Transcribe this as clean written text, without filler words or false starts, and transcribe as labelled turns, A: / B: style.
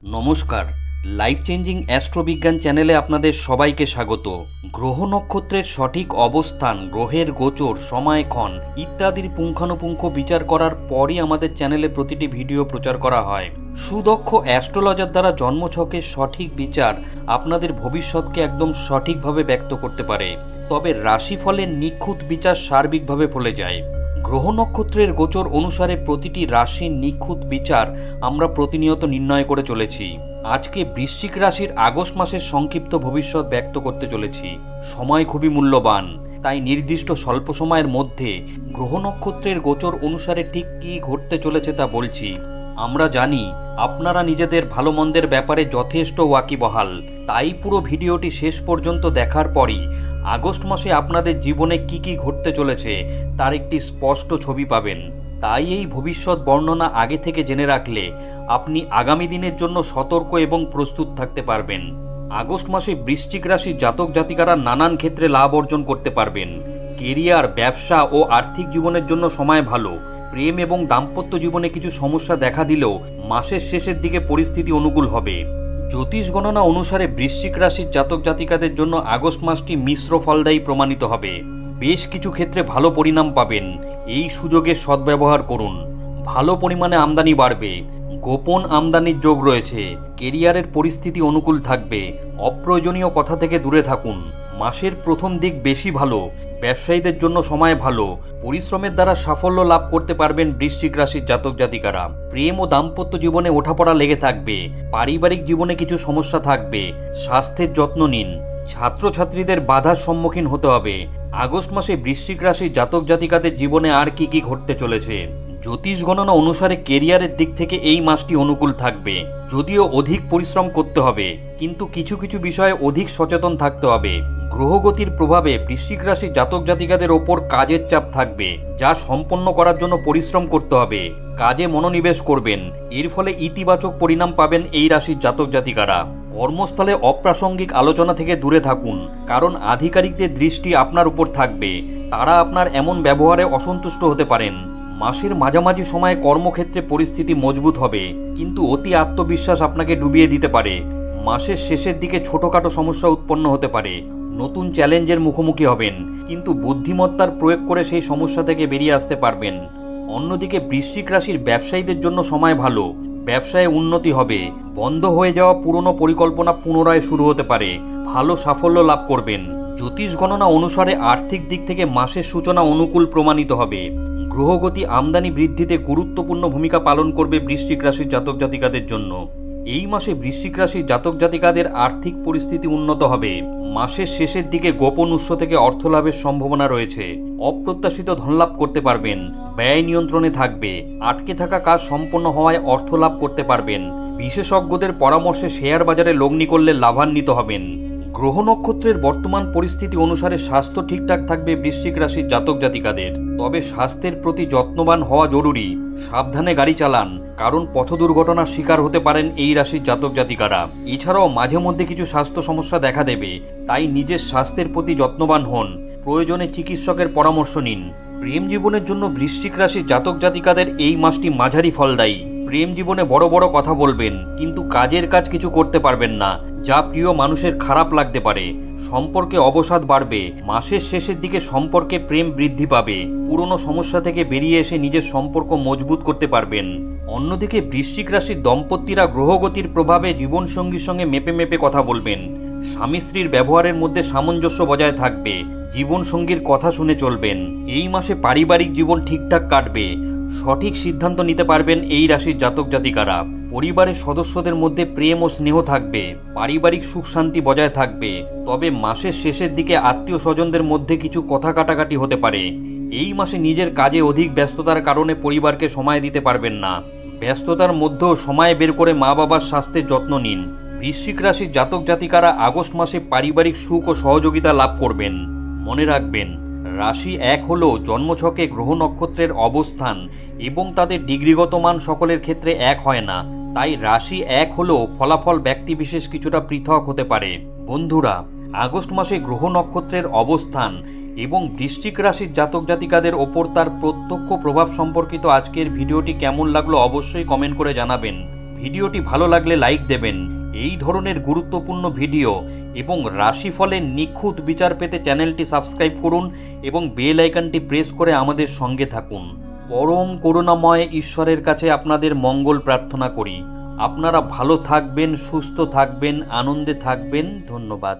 A: নমস্কার, life changing অ্যাস্ট্রোবিজ্ঞান চ্যানেলে আপনাদের সবাইকে স্বাগত। গ্রহ নক্ষত্রের সঠিক অবস্থান, গ্রহের গোচর, সময়ক্ষণ ইত্যাদির পুঙ্খানুপুঙ্খ বিচার করার পরই আমাদের চ্যানেলে প্রতিটি ভিডিও প্রচার করা হয়। সুদক্ষ অ্যাস্ট্রোলজার দ্বারা জন্মছকের সঠিক বিচার আপনাদের ভবিষ্যৎকে একদম সঠিকভাবে ব্যক্ত করতে পারে, তবে রাশিফলের নিখুঁত বিচার সার্বিকভাবে ফলে যায়। গ্রহ নক্ষত্রের গোচর অনুসারে প্রতিটি রাশির নিখুঁত বিচার আমরা প্রতিনিয়ত নির্ণয় করে চলেছি। আজকে বৃশ্চিক রাশির আগস্ট মাসের সংক্ষিপ্ত ভবিষ্যৎ ব্যক্ত করতে চলেছি। সময় খুবই মূল্যবান, তাই নির্দিষ্ট স্বল্প সময়ের মধ্যে গ্রহ নক্ষত্রের গোচর অনুসারে ঠিক কী ঘটতে চলেছে তা বলছি। আমরা জানি আপনারা নিজেদের ভালো মন্দের ব্যাপারে যথেষ্ট ওয়াকিবহাল, তাই পুরো ভিডিওটি শেষ পর্যন্ত দেখার পরই আগস্ট মাসে আপনাদের জীবনে কি কি ঘটতে চলেছে তার একটি স্পষ্ট ছবি পাবেন। তাই এই ভবিষ্যৎ বর্ণনা আগে থেকে জেনে রাখলে আপনি আগামী দিনের জন্য সতর্ক এবং প্রস্তুত থাকতে পারবেন। আগস্ট মাসে বৃশ্চিক রাশির জাতক জাতিকারা নানান ক্ষেত্রে লাভ অর্জন করতে পারবেন। কেরিয়ার, ব্যবসা ও আর্থিক জীবনের জন্য সময় ভালো। প্রেম এবং দাম্পত্য জীবনে কিছু সমস্যা দেখা দিলেও মাসের শেষের দিকে পরিস্থিতি অনুকূল হবে। জ্যোতিষ গণনা অনুসারে বৃশ্চিক রাশির জাতক জাতিকাদের জন্য আগস্ট মাসটি মিশ্র ফলদায়ী প্রমাণিত হবে। বেশ কিছু ক্ষেত্রে ভালো পরিণাম পাবেন, এই সুযোগের সদ্ব্যবহার করুন। ভালো পরিমাণে আমদানি বাড়বে, গোপন আমদানির যোগ রয়েছে। কেরিয়ারের পরিস্থিতি অনুকূল থাকবে, অপ্রয়োজনীয় কথা থেকে দূরে থাকুন। মাসের প্রথম দিক বেশি ভালো, ব্যবসায়ীদের জন্য সময় ভালো। পরিশ্রমের দ্বারা সাফল্য লাভ করতে পারবেন বৃশ্চিক রাশির জাতক জাতিকারা। প্রেম ও দাম্পত্য জীবনে ওঠাপড়া লেগে থাকবে। পারিবারিক জীবনে কিছু সমস্যা থাকবে, স্বাস্থ্যের যত্ন নিন। ছাত্রছাত্রীদের বাধার সম্মুখীন হতে হবে। আগস্ট মাসে বৃশ্চিক রাশির জাতক জাতিকাদের জীবনে আর কি কি ঘটতে চলেছে। জ্যোতিষ গণনা অনুসারে কেরিয়ারের দিক থেকে এই মাসটি অনুকূল থাকবে, যদিও অধিক পরিশ্রম করতে হবে, কিন্তু কিছু কিছু বিষয়ে অধিক সচেতন থাকতে হবে। গ্রহগতির প্রভাবে বৃশ্চিক রাশির জাতক জাতিকাদের ওপর কাজের চাপ থাকবে, যা সম্পন্ন করার জন্য পরিশ্রম করতে হবে। কাজে মনোনিবেশ করবেন, এর ফলে ইতিবাচক পরিণাম পাবেন এই রাশির জাতক জাতিকারা। কর্মস্থলে অপ্রাসঙ্গিক আলোচনা থেকে দূরে থাকুন, কারণ আধিকারিকদের দৃষ্টি আপনার উপর থাকবে। তারা আপনার এমন ব্যবহারে অসন্তুষ্ট হতে পারেন। মাসের মাঝামাঝি সময়ে কর্মক্ষেত্রে পরিস্থিতি মজবুত হবে, কিন্তু অতি আত্মবিশ্বাস আপনাকে ডুবিয়ে দিতে পারে। মাসের শেষের দিকে ছোটখাটো সমস্যা উৎপন্ন হতে পারে। নতুন চ্যালেঞ্জের মুখোমুখি হবেন, কিন্তু বুদ্ধিমত্তার প্রয়োগ করে সেই সমস্যা থেকে বেরিয়ে আসতে পারবেন। অন্যদিকে বৃশ্চিক রাশির ব্যবসায়ীদের জন্য সময় ভালো, ব্যবসায় উন্নতি হবে। বন্ধ হয়ে যাওয়া পুরনো পরিকল্পনা পুনরায় শুরু হতে পারে, ভালো সাফল্য লাভ করবেন। জ্যোতিষ গণনা অনুসারে আর্থিক দিক থেকে মাসের সূচনা অনুকূল প্রমাণিত হবে। গ্রহগতি আমদানি বৃদ্ধিতে গুরুত্বপূর্ণ ভূমিকা পালন করবে বৃশ্চিক রাশির জাতক জাতিকাদের জন্য। এই মাসে বৃশ্চিক রাশির জাতক জাতিকাদের আর্থিক পরিস্থিতি উন্নত হবে। মাসের শেষের দিকে গোপন উৎস থেকে অর্থ লাভের সম্ভাবনা রয়েছে। অপ্রত্যাশিত ধনলাভ করতে পারবেন, ব্যয় নিয়ন্ত্রণে থাকবে। আটকে থাকা কাজ সম্পন্ন হওয়ায় অর্থ লাভ করতে পারবেন। বিশেষজ্ঞদের পরামর্শে শেয়ার বাজারে লগ্নি করলে লাভান্বিত হবেন। গ্রহ নক্ষত্রের বর্তমান পরিস্থিতি অনুসারে স্বাস্থ্য ঠিকঠাক থাকবে বৃশ্চিক রাশির জাতক জাতিকাদের, তবে স্বাস্থ্যের প্রতি যত্নবান হওয়া জরুরি। সাবধানে গাড়ি চালান, কারণ পথ দুর্ঘটনার শিকার হতে পারেন এই রাশির জাতক জাতিকারা। এছাড়াও মাঝে মধ্যে কিছু স্বাস্থ্য সমস্যা দেখা দেবে, তাই নিজের স্বাস্থ্যের প্রতি যত্নবান হন। প্রয়োজনে চিকিৎসকের পরামর্শ নিন। প্রেম জীবনের জন্য বৃশ্চিক রাশির জাতক জাতিকাদের এই মাসটি মাঝারি ফলদায়ী। প্রেম জীবনে বড় বড় কথা বলবেন, কিন্তু কাজের কাজ কিছু করতে পারবেন না, যা প্রিয় মানুষের খারাপ লাগতে পারে। সম্পর্কে অবসাদ বাড়বে। মাসের শেষের দিকে সম্পর্কে প্রেম বৃদ্ধি পাবে। পুরনো সমস্যা থেকে বেরিয়ে এসে নিজের সম্পর্ক মজবুত করতে পারবেন। অন্যদিকে বৃশ্চিক রাশির দম্পতিরা গ্রহগতির প্রভাবে জীবনসঙ্গীর সঙ্গে মেপে মেপে কথা বলবেন। স্বামী স্ত্রীর ব্যবহারের মধ্যে সামঞ্জস্য বজায় থাকবে। জীবনসঙ্গীর কথা শুনে চলবেন। এই মাসে পারিবারিক জীবন ঠিকঠাক কাটবে। সঠিক সিদ্ধান্ত নিতে পারবেন এই রাশির জাতক জাতিকারা। পরিবারের সদস্যদের মধ্যে প্রেম ও স্নেহ থাকবে। পারিবারিক সুখ শান্তি বজায় থাকবে, তবে মাসের শেষের দিকে আত্মীয় স্বজনদের মধ্যে কিছু কথা কাটাকাটি হতে পারে। এই মাসে নিজের কাজে অধিক ব্যস্ততার কারণে পরিবারকে সময় দিতে পারবেন না। ব্যস্ততার মধ্যেও সময় বের করে মা বাবার স্বাস্থ্যের যত্ন নিন। বৃশ্চিক রাশির জাতক জাতিকারা আগস্ট মাসে পারিবারিক সুখ ও সহযোগিতা লাভ করবেন। মনে রাখবেন, রাশি এক হলেও জন্মছকে গ্রহ নক্ষত্রের অবস্থান এবং তাদের ডিগ্রিগত মান সকলের ক্ষেত্রে এক হয় না। তাই রাশি এক হলেও ফলাফল ব্যক্তিবিশেষ কিছুটা পৃথক হতে পারে। বন্ধুরা, আগস্ট মাসে গ্রহ নক্ষত্রের অবস্থান এবং বৃশ্চিক রাশির জাতক জাতিকাদের ওপর তার প্রত্যক্ষ প্রভাব সম্পর্কিত আজকের ভিডিওটি কেমন লাগলো অবশ্যই কমেন্ট করে জানাবেন। ভিডিওটি ভালো লাগলে লাইক দেবেন। এই ধরনের গুরুত্বপূর্ণ ভিডিও এবং রাশিফলের নিখুঁত বিচার পেতে চ্যানেলটি সাবস্ক্রাইব করুন এবং বেল আইকনটি প্রেস করে আমাদের সঙ্গে থাকুন। পরম করুণাময় ঈশ্বরের কাছে আপনাদের মঙ্গল প্রার্থনা করি। আপনারা ভালো থাকবেন, সুস্থ থাকবেন, আনন্দে থাকবেন। ধন্যবাদ।